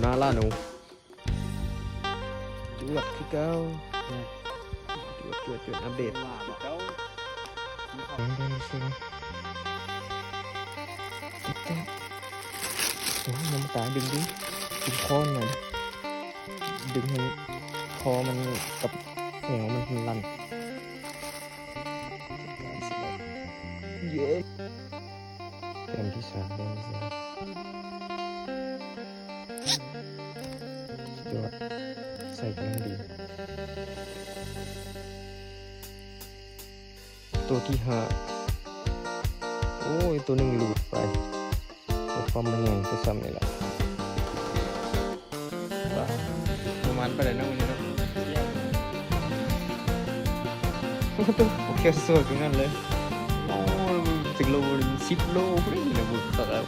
หน้าล่าหนูจวดคือเก้าจวดอัปเดต ว่าบอกเจ้า โอ้ยน้ำตาดึงคอหน่อยดึงให้คอมันกับเหนียวมันลั่นเยอะเต็มที่สามเต็มที่สามยอดใส่กำลังดีตัวที่ห้าโอ้ยตัวหนึ่งหลุดไปตัวความมันใหญ่ไปซ้ำเลยล่ะประมาณไปเลยนะวันนี้นะตัวโอเคสวยกันนั่นเลยโอ้ยถึงโล10 โลพอดีนะบุกตะแล้ว